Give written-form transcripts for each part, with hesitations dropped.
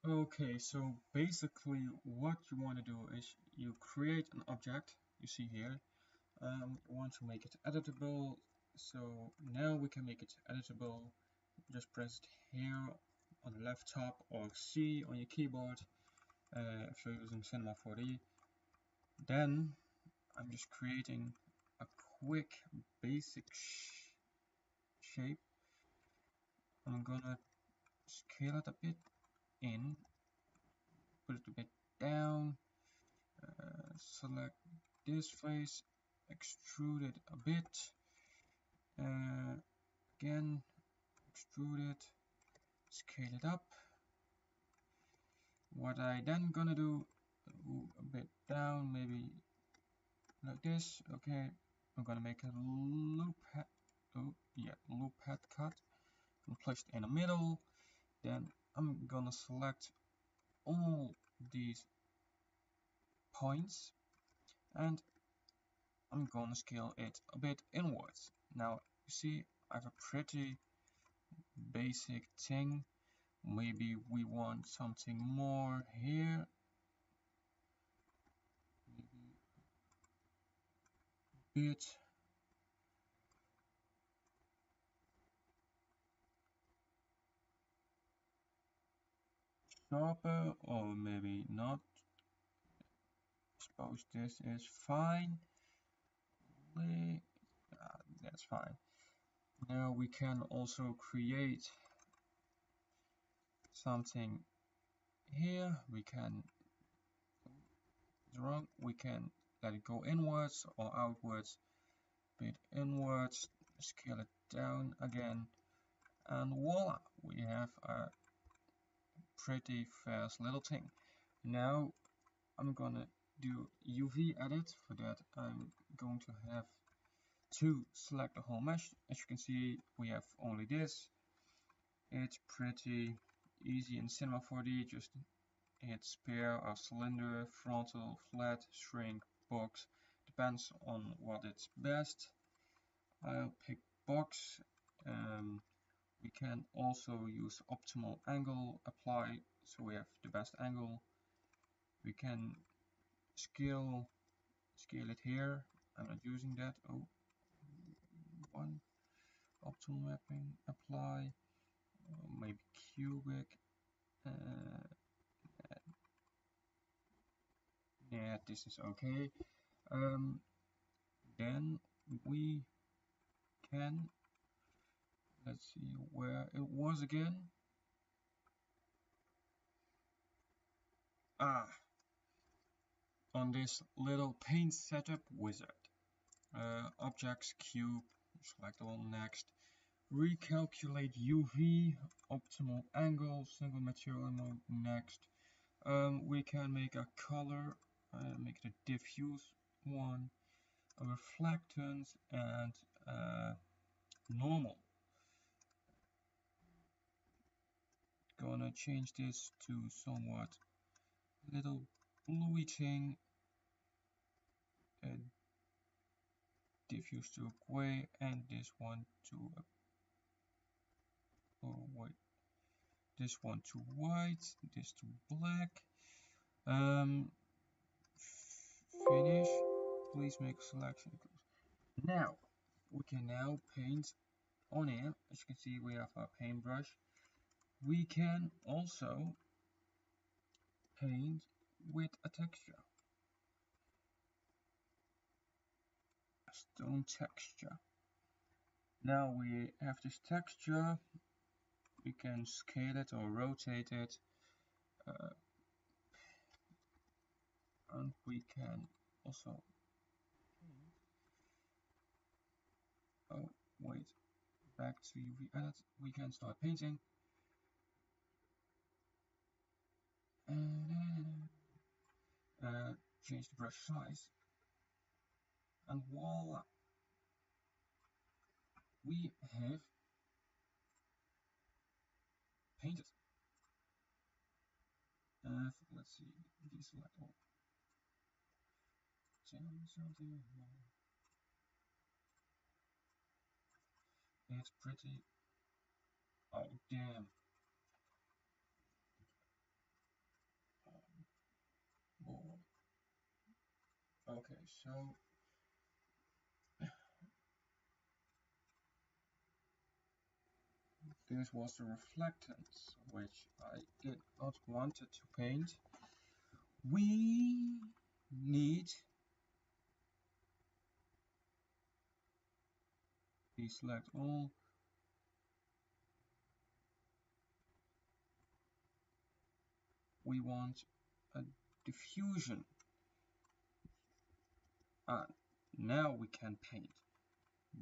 Okay, so basically what you want to do is you create an object, you see here. You want to make it editable, so now we can make it editable. Just press it here on the left top or C on your keyboard if you're using Cinema 4D. Then I'm just creating a quick basic shape. I'm gonna scale it a bit in, put it a bit down, select this face, extrude it a bit, again extrude it, scale it up. What I then gonna do, a bit down, maybe like this. Okay, I'm gonna make a loop head. Oh yeah, loop head cut and place it in the middle. Then I'm gonna select all these points and I'm gonna scale it a bit inwards. Now you see I have a pretty basic thing. Maybe we want something more here. Maybe a bit. Sharper or maybe not. Suppose this is fine. That's fine. Now we can also create something here. We can let it go inwards or outwards. Bit inwards, scale it down again, and voila, we have a pretty fast little thing. Now I'm gonna do UV edit. For that I'm going to have to select the whole mesh. As you can see, we have only this. It's pretty easy in Cinema 4D. Just hit sphere or cylinder, frontal, flat, shrink, box. Depends on what it's best. I'll pick box. We can also use optimal angle apply, so we have the best angle. We can scale it here. I'm not using that. Oh, one optimal mapping apply, maybe cubic. Uh, yeah, this is okay. Then we can, let's see where it was again. On this little paint setup wizard. Objects, cube, select all next. Recalculate UV, optimal angle, single material mode next. We can make a color, make it a diffuse one, a reflectance, and normal. Gonna change this to somewhat little bluey thing, diffuse to a gray, and this one to a, oh wait, this one to white, this to black. Finish. Please make a selection. Now we can now paint on it. As you can see, we have our paintbrush. We can also paint with a texture, a stone texture. Now we have this texture. We can scale it or rotate it, and we can also, oh wait, back to UV edit. We can start painting. And change the brush size, and voila, we have painted. Let's see, deselect all. Something more. It's pretty. Oh damn! Okay, so this was the reflectance, which I did not want to paint. We need deselect all. We want a diffusion. Now we can paint.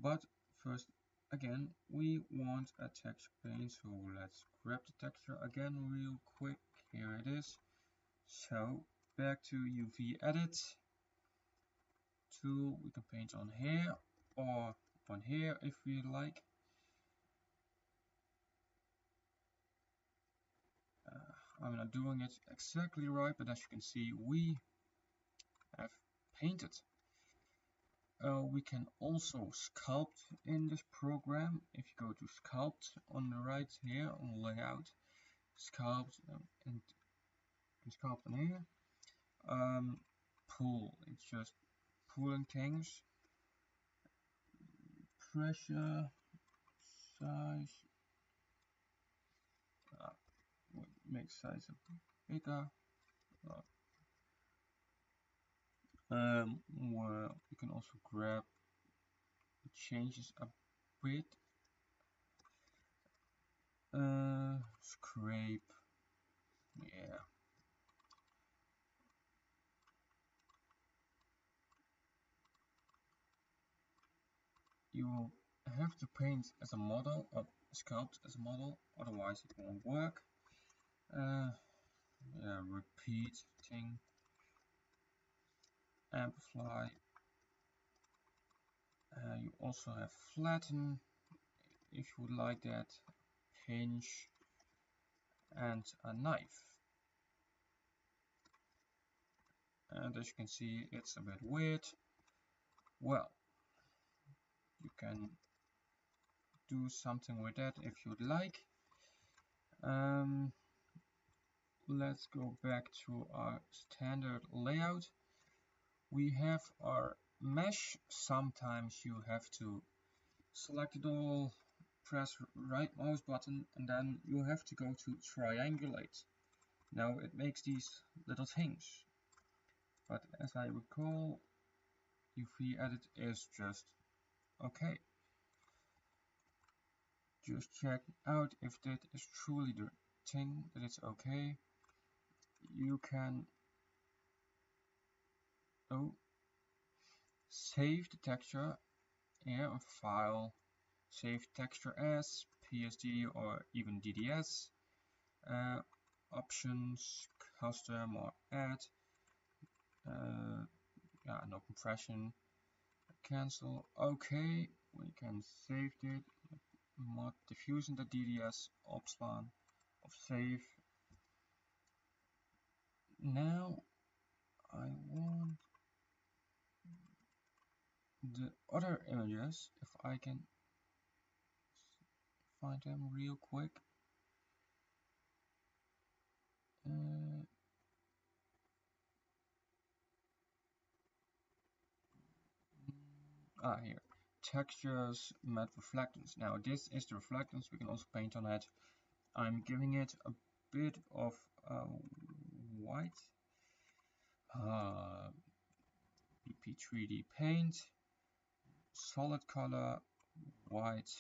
But first, again, we want a texture paint. So let's grab the texture again real quick. Here it is. So back to UV edit tool. We can paint on here or on here if we like. I'm not doing it exactly right, but as you can see, we have painted. We can also sculpt in this program. If you go to sculpt on the right here on layout, sculpt and sculpt in here. Pull, it's just pulling things. Pressure, size, make size a bit bigger. Well, you can also grab the changes a bit. Scrape, yeah. You have to paint as a model or sculpt as a model, otherwise it won't work. Yeah, repeat thing, amplify. You also have flatten if you would like that, pinch, and a knife. And as you can see, it's a bit weird. Well, you can do something with that if you'd like. Let's go back to our standard layout. We have our mesh. Sometimes you have to select it all, press right mouse button, and then you have to go to triangulate. Now it makes these little things, but as I recall, UV edit is just okay. Just check out if that is truly the thing, that it's okay. You can save the texture here on file, save texture as PSD or even DDS, options, custom or add, yeah, no compression, cancel, okay, we can save it, mod diffusion.dds, opslan of save. Now I want the other images, if I can find them real quick. Here, textures, matte reflectance. Now this is the reflectance, we can also paint on it. I'm giving it a bit of white. BP3D paint, solid color, white,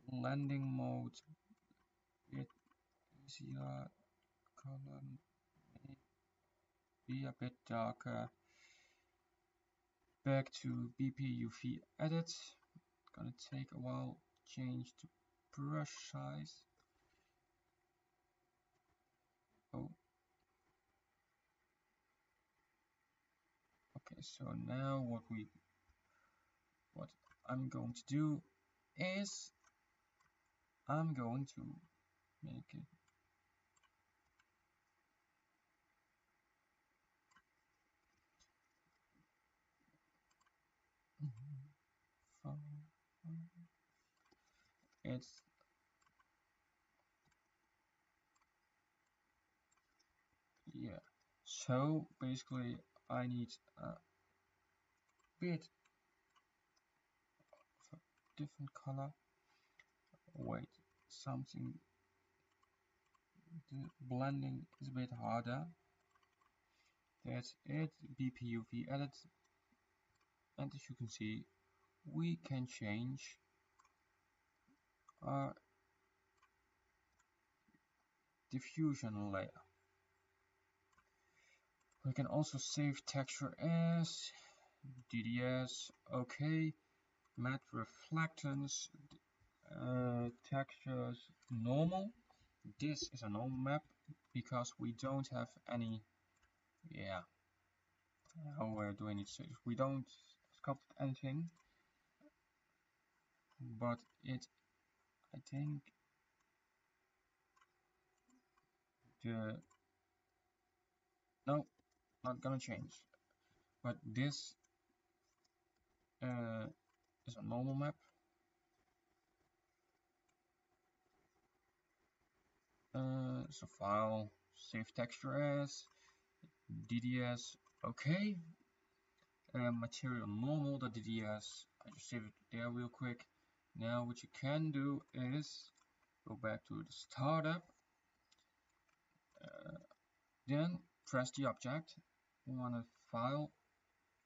blending mode, bit easier, color be a bit darker. Back to BP UV edit. It's gonna take a while. Change to brush size. Oh. Okay, so now what I'm going to do is I'm going to make it it's yeah. So basically I need a bit of a different color. Wait, something, the blending is a bit harder. That's it, BPUV edit, and as you can see, we can change our diffusion layer. We can also save texture as DDS, okay, matte reflectance, textures normal. This is a normal map because we don't have any, yeah, how do I need to say this? We don't sculpt anything, but it, I think the, no, not gonna change, but this is a normal map. So file, save texture as DDS, okay. Material normal, the DDS, I just saved it there real quick. Now what you can do is go back to the startup, then press the object, we want to file,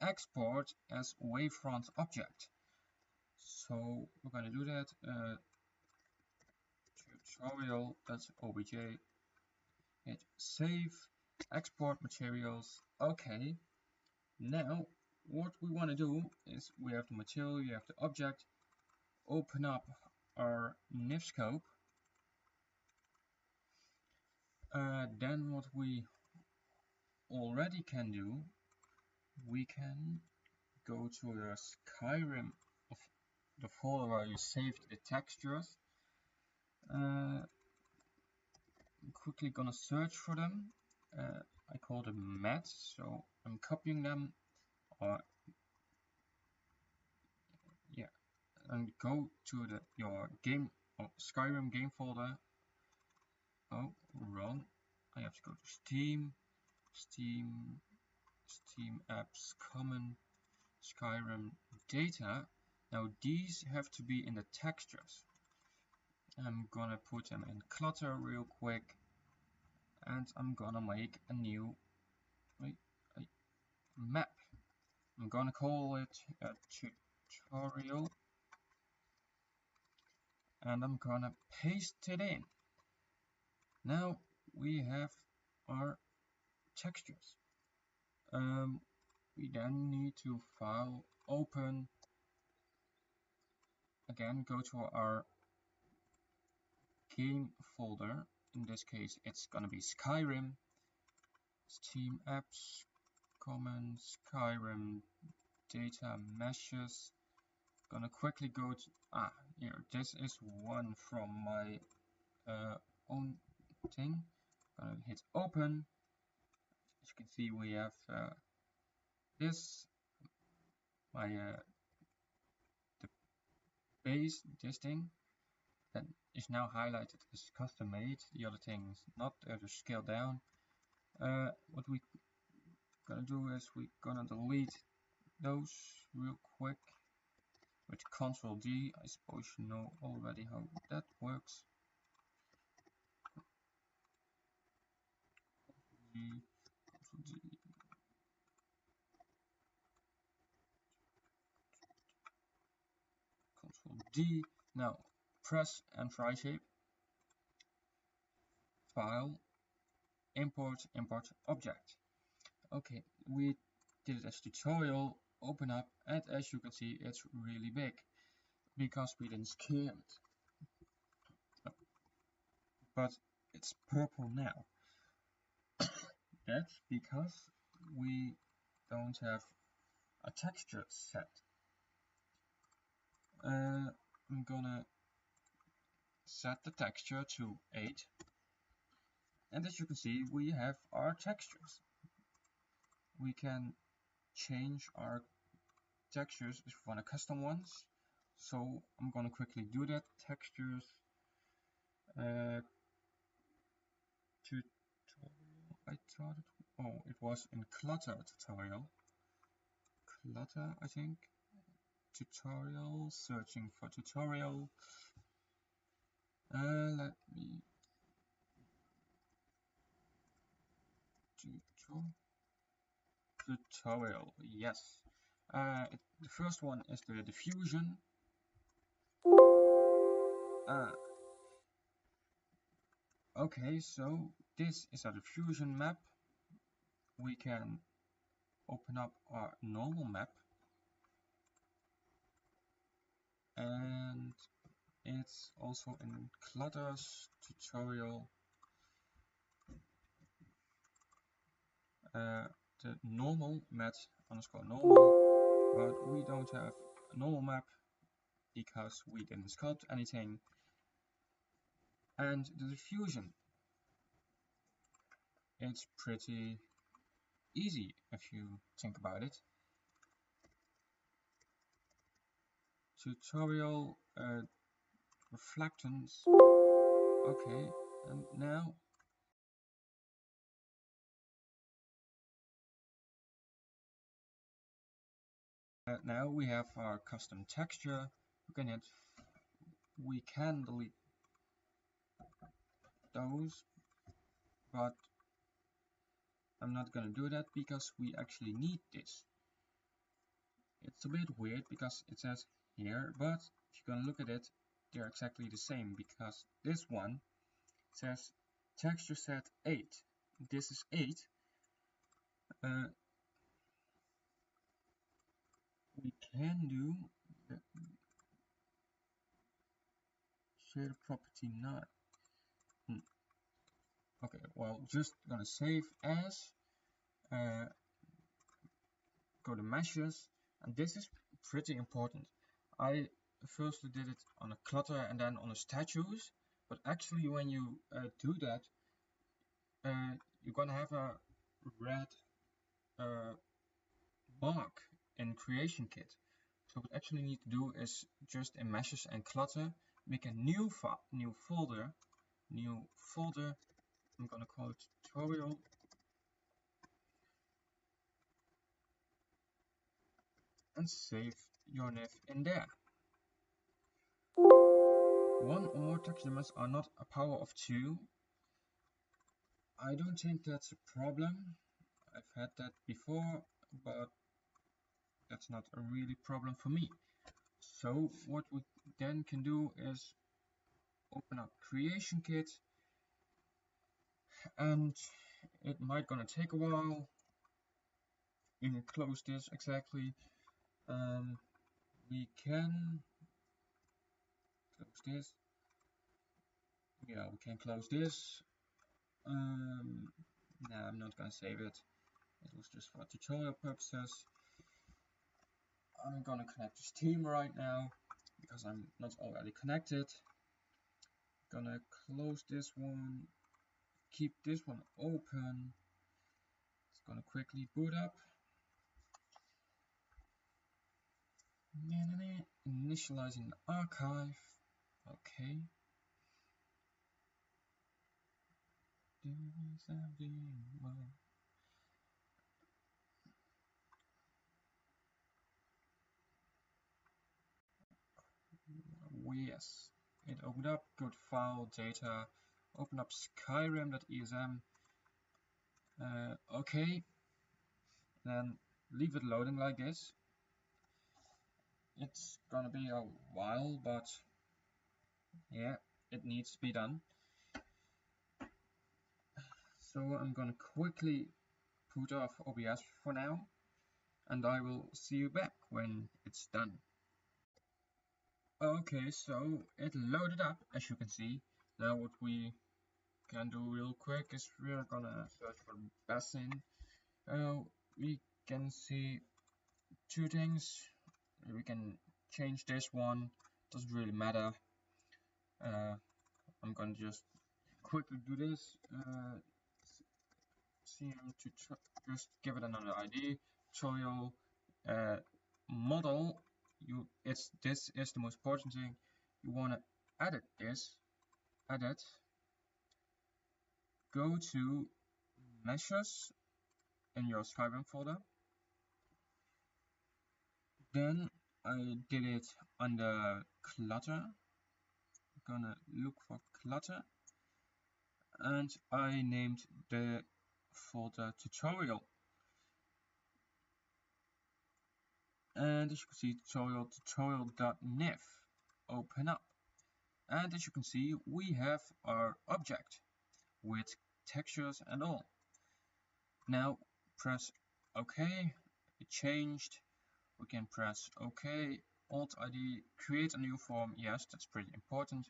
export as wavefront object. So we're going to do that, tutorial.obj, hit save, export materials, okay. Now what we want to do is we have the material, you have the object, open up our Nifskope. Then what we already can do, we can go to the Skyrim of the folder where you saved the textures. I'm quickly gonna search for them. I call them mats, so I'm copying them, or yeah, and go to your game or Skyrim game folder. Oh, wrong. I have to go to Steam, Steam apps, common, Skyrim data. Now these have to be in the textures. I'm gonna put them in clutter real quick, and I'm gonna make a new map. I'm gonna call it a tutorial, and I'm gonna paste it in. Now we have our textures. We then need to file, open, again go to our game folder. In this case it's gonna be Skyrim, Steam apps, common, Skyrim data meshes. Gonna quickly go to, here, this is one from my own thing. Gonna hit open. As you can see, we have this, my the base, this thing that is now highlighted as custom made. The other thing is not, just scaled down. What we gonna do is we gonna delete those real quick with Ctrl D. I suppose you know already how that works. Ctrl D. Ctrl D. Now press and try shape. File, import object. Okay, we did it as tutorial, open up, and as you can see it's really big because we didn't scale it. But it's purple now. That's because we don't have a texture set. I'm gonna set the texture to 8, and as you can see we have our textures. We can change our textures if we want a custom ones, so I'm gonna quickly do that. Textures, tutorial, I thought it Oh, it was in Clutter tutorial. Clutter, I think. Tutorial, searching for tutorial. Let me tutorial, yes. The first one is the diffusion. Okay, so this is a diffusion map. We can open up our normal map, and it's also in Clutter's tutorial. The normal mat underscore normal, but we don't have a normal map because we didn't sculpt anything. And the diffusion, it's pretty easy if you think about it. Tutorial reflectance. Okay, and now we have our custom texture. We can delete those, but I'm not gonna do that because we actually need this. It's a bit weird because it says here, but if you're gonna look at it, they're exactly the same, because this one says texture set 8. This is 8. We can do the shader property 9. Okay, well, just gonna save as, go to meshes, and this is pretty important. I first did it on a clutter and then on the statues, but actually when you do that, you're gonna have a red mark in Creation Kit. So what we actually need to do is just in meshes and clutter, make a new folder. I'm gonna call it tutorial, and save your Nif in there. One or more texture elements are not a power of 2. I don't think that's a problem. I've had that before, but that's not a really problem for me. So what we then can do is open up Creation Kit, and it might gonna take a while. You can close this exactly. We can close this. Yeah, we can close this. Nah, I'm not gonna save it. It was just for tutorial purposes. I'm gonna connect this team right now because I'm not already connected. Gonna close this one, keep this one open. It's gonna quickly boot up. Initializing the archive. Okay. Yes, it opened up. Good file data. Open up Skyrim.esm. Okay. Then leave it loading like this. It's gonna be a while, but yeah, it needs to be done. So I'm gonna quickly put off OBS for now, and I will see you back when it's done. Okay, so it loaded up, as you can see. Now what we can do real quick is we're gonna search for basin. We can see two things. We can change this one, doesn't really matter. I'm gonna just quickly do this. To just give it another ID. Tutorial model. This is the most important thing. You wanna edit this. Edit. Go to meshes in your Skyrim folder. Then I did it under clutter. I'm gonna look for clutter, and I named the folder tutorial. And as you can see, tutorial.nif open up. And as you can see, we have our object with textures and all. Now press OK, it changed. We can press OK, Alt ID, create a new form. Yes, that's pretty important.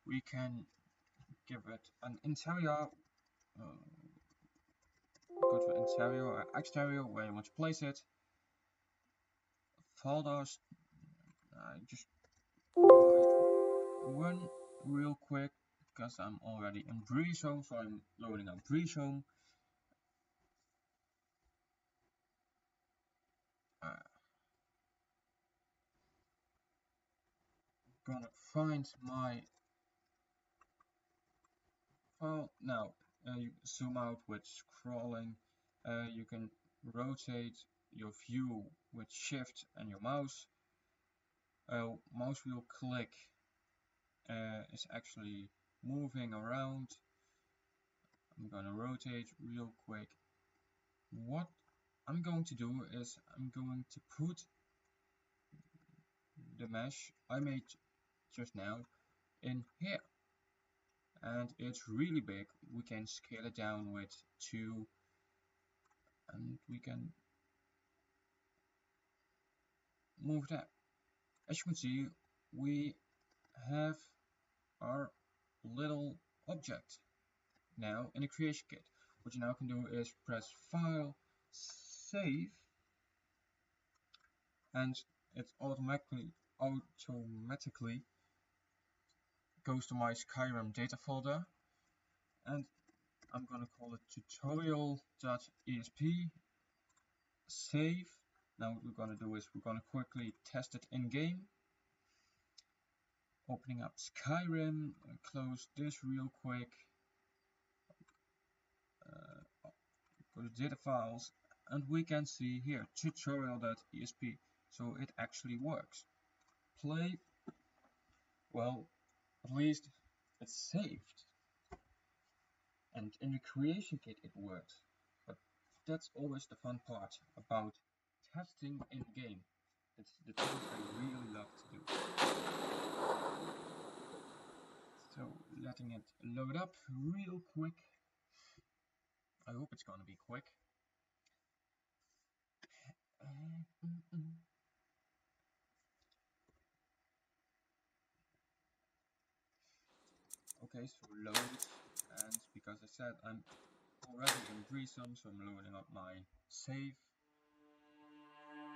We can give it an interior. Go to interior or exterior where you want to place it. Folders. Just wait one real quick because I'm already in Breeze Home, so I'm loading up Breeze Home. Gonna find my file now. You zoom out with scrolling. You can rotate your view with shift and your mouse. Mouse wheel click is actually moving around. I'm gonna rotate real quick. What I'm going to do is I'm going to put the mesh I made just now in here, and it's really big. We can scale it down with 2, and we can move that. As you can see, we have our little object now in the creation kit. What you now can do is press File, Save, and it automatically goes to my Skyrim data folder, and I'm gonna call it tutorial.esp, save. Now what we're gonna do is we're gonna quickly test it in game. Opening up Skyrim, close this real quick, go to data files, and we can see here tutorial.esp, so it actually works. Play, well, at least it's saved. And in the creation kit it works, but that's always the fun part about testing in game. It's the thing I really love to do. So letting it load up real quick. I hope it's gonna be quick. Okay, so load, and because I said I'm already in Breezum, so I'm loading up my save,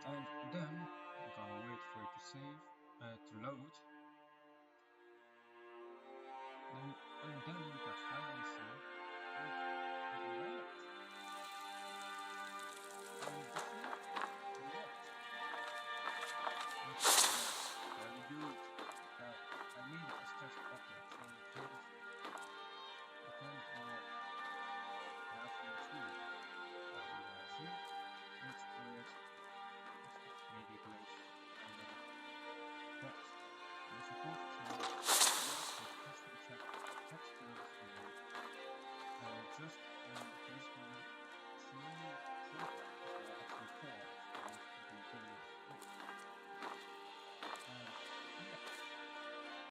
and then I'm gonna wait for it to save, to load. And then